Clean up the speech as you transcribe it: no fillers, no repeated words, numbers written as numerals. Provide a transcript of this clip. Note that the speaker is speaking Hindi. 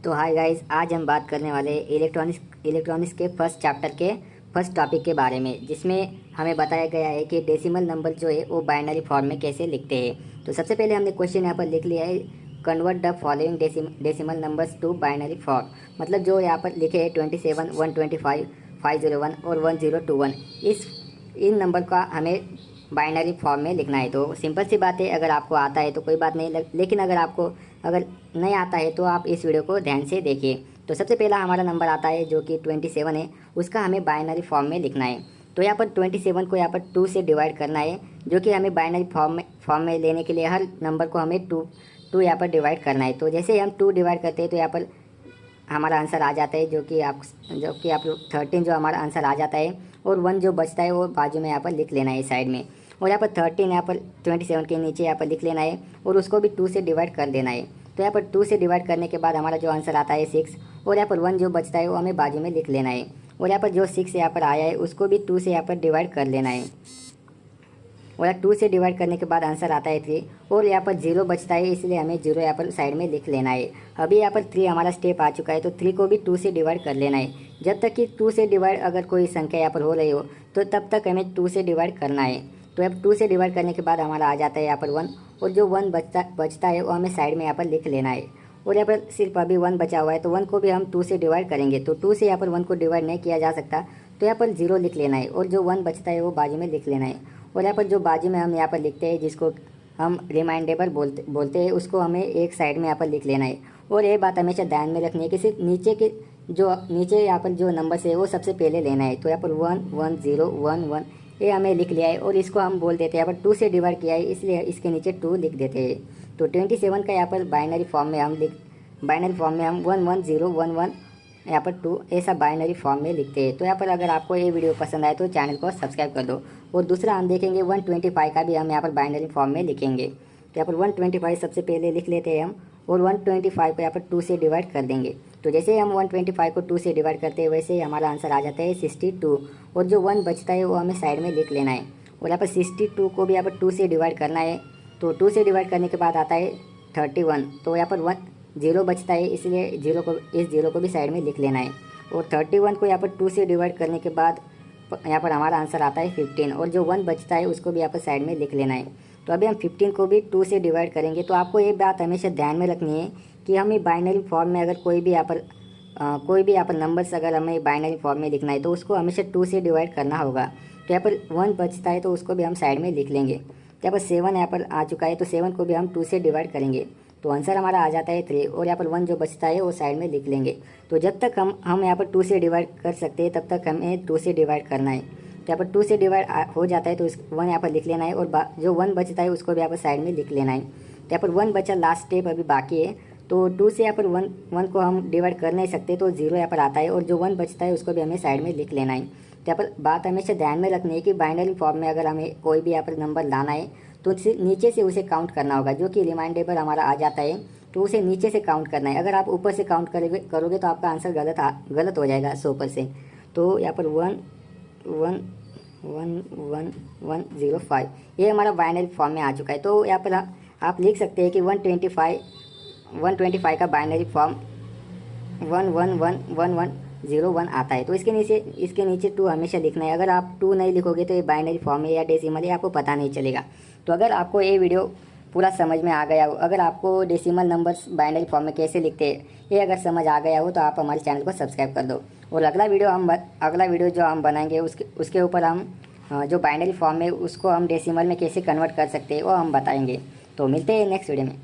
तो हाय गाइस, आज हम बात करने वाले इलेक्ट्रॉनिक्स के फर्स्ट चैप्टर के फर्स्ट टॉपिक के बारे में, जिसमें हमें बताया गया है कि डेसिमल नंबर जो है वो बाइनरी फॉर्म में कैसे लिखते हैं। तो सबसे पहले हमने क्वेश्चन यहाँ पर लिख लिया है, convert the following decimal numbers to binary form. मतलब जो यहाँ पर लिखे है 27, 125, 501 और 1021, इन नंबर का हमें बाइनरी फॉर्म में लिखना है। तो सिंपल सी बात है, अगर आपको आता है तो कोई बात नहीं, लेकिन अगर नहीं आता है तो आप इस वीडियो को ध्यान से देखिए। तो सबसे पहला हमारा नंबर आता है जो कि 27 है, उसका हमें बाइनरी फॉर्म में लिखना है। तो यहाँ पर 27 को यहाँ पर 2 से डिवाइड करना है, जो कि हमें बाइनरी फॉर्म में लेने के लिए हर नंबर को हमें टू यहाँ पर डिवाइड करना है। तो जैसे ही हम 2 डिवाइड करते हैं तो यहाँ पर हमारा आंसर आ जाता है, जो कि आप 13 जो हमारा आंसर आ जाता है, और 1 जो बचता है वो बाजू में यहाँ पर लिख लेना है साइड में। और यहाँ पर 13 यहाँ पर 27 के नीचे यहाँ पर लिख लेना है, और उसको भी 2 से डिवाइड कर देना है। तो यहाँ पर 2 से डिवाइड करने के बाद हमारा जो आंसर आता है 6, और यहाँ पर 1 जो बचता है वो हमें बाजू में लिख लेना है। और यहाँ पर जो 6 यहाँ पर आया है उसको भी 2 से यहाँ पर डिवाइड कर लेना है। और यहाँ 2 से डिवाइड करने के बाद आंसर आता है 3, और यहाँ पर 0 बचता है, इसलिए हमें 0 यहाँ पर साइड में लिख लेना है। अभी यहाँ पर 3 हमारा स्टेप आ चुका है, तो 3 को भी 2 से डिवाइड कर लेना है। जब तक कि 2 से डिवाइड अगर कोई संख्या यहाँ पर हो रही हो तो तब तक हमें 2 से डिवाइड करना है। तो अब 2 से डिवाइड करने के बाद हमारा आ जाता है यहाँ पर 1, और जो 1 बचता है वो हमें साइड में यहाँ पर लिख लेना है। और यहाँ पर सिर्फ अभी 1 बचा हुआ है, तो 1 को भी हम 2 से डिवाइड करेंगे। तो 2 से यहाँ पर 1 को डिवाइड नहीं किया जा सकता, तो यहाँ पर 0 लिख लेना है, और जो 1 बचता है वो बाजू में लिख लेना है। और यहाँ पर जो बाजू में हम यहाँ पर लिखते हैं, जिसको हम रिमाइंडेबल बोलते हैं, उसको हमें एक साइड में यहाँ पर लिख लेना है। और ये बात हमेशा ध्यान में रखनी है कि सिर्फ नीचे यहाँ पर जो नंबर है वो सबसे पहले लेना है। तो यहाँ पर 1 1 0 1 1 ये हमें लिख लिया है, और इसको हम बोल देते हैं, यहाँ पर 2 से डिवाइड किया है इसलिए इसके नीचे 2 लिख देते हैं। तो 27 का यहाँ पर बाइनरी फॉर्म में हम 1 1 0 1 1 यहाँ पर 2 ऐसा बाइनरी फॉर्म में लिखते हैं। तो यहाँ पर अगर आपको ये वीडियो पसंद आए तो चैनल को सब्सक्राइब कर दो। और दूसरा हम देखेंगे 125 का भी हम यहाँ पर बाइनरी फॉर्म में लिखेंगे। तो यहाँ पर 125 सबसे पहले लिख लेते हैं हम, और 125 को यहाँ पर 2 से डिवाइड कर देंगे। तो जैसे हम 125 को 2 से डिवाइड करते हैं वैसे ही हमारा आंसर आ जाता है 62, और जो 1 बचता है वो हमें साइड में लिख लेना है। और यहाँ पर 62 को भी यहाँ पर 2 से डिवाइड करना है। तो 2 से डिवाइड करने के बाद आता है 31, तो यहाँ पर 0 बचता है, इसलिए इस 0 को भी साइड में लिख लेना है। और 31 को यहाँ पर 2 से डिवाइड करने के बाद यहाँ पर हमारा आंसर आता है 15, और जो 1 बचता है उसको भी यहाँ पर साइड में लिख लेना है। तो अभी हम 15 को भी 2 से डिवाइड करेंगे। तो आपको ये बात हमेशा ध्यान में रखनी है कि हमें बाइनरी फॉर्म में अगर कोई भी यहाँ पर नंबर्स अगर हमें बाइनरी फॉर्म में लिखना है तो उसको हमेशा 2 से डिवाइड करना होगा। तो यहाँ पर 1 बचता है तो उसको भी हम साइड में लिख लेंगे। तो यहाँ पर 7 यहाँ पर आ चुका है, तो 7 को भी हम 2 से डिवाइड करेंगे। तो आंसर हमारा आ जाता है 3, और यहाँ पर 1 जो बचता है वो साइड में लिख लेंगे। तो जब तक हम यहाँ पर 2 से डिवाइड कर सकते हैं तब तक हमें 2 से डिवाइड करना है। तो यहाँ पर 2 से डिवाइड हो जाता है तो 1 यहाँ पर लिख लेना है, और जो 1 बचता है उसको भी यहाँ पर साइड में लिख लेना है। तो यहाँ पर 1 बचा, लास्ट स्टेप अभी बाकी है। तो 2 से यहाँ पर 1 को हम डिवाइड कर नहीं सकते, तो 0 यहाँ पर आता है, और जो 1 बचता है उसको भी हमें साइड में लिख लेना है। तो यहाँ पर बात हमेशा ध्यान में रखनी है कि बाइनरी फॉर्म में अगर हमें कोई भी यहाँ पर नंबर लाना है तो नीचे से उसे काउंट करना होगा। जो कि रिमाइंडेबल हमारा आ जाता है तो उसे नीचे से काउंट करना है। अगर आप ऊपर से काउंट करोगे तो आपका आंसर गलत हो जाएगा 100%। से। तो यहाँ पर 1 1 1 1 1 0 5 ये हमारा बाइनरी फॉर्म में आ चुका है। तो यहाँ पर आप लिख सकते हैं कि 125 का बाइनरी फॉर्म 1 1 1 1 1 0 1 आता है। तो इसके नीचे 2 हमेशा लिखना है। अगर आप 2 नहीं लिखोगे तो ये बाइनरी फॉर्म है या डेसिमल है आपको पता नहीं चलेगा। तो अगर आपको ये वीडियो पूरा समझ में आ गया हो, अगर आपको डेसिमल नंबर्स बाइनरी फॉर्म में कैसे लिखते हैं ये अगर समझ आ गया हो, तो आप हमारे चैनल को सब्सक्राइब कर दो। और अगला वीडियो जो हम बनाएंगे उसके ऊपर हम जो बाइनरी फॉर्म है उसको हम डेसिमल में कैसे कन्वर्ट कर सकते हैं वो हम बताएंगे। तो मिलते हैं नेक्स्ट वीडियो में।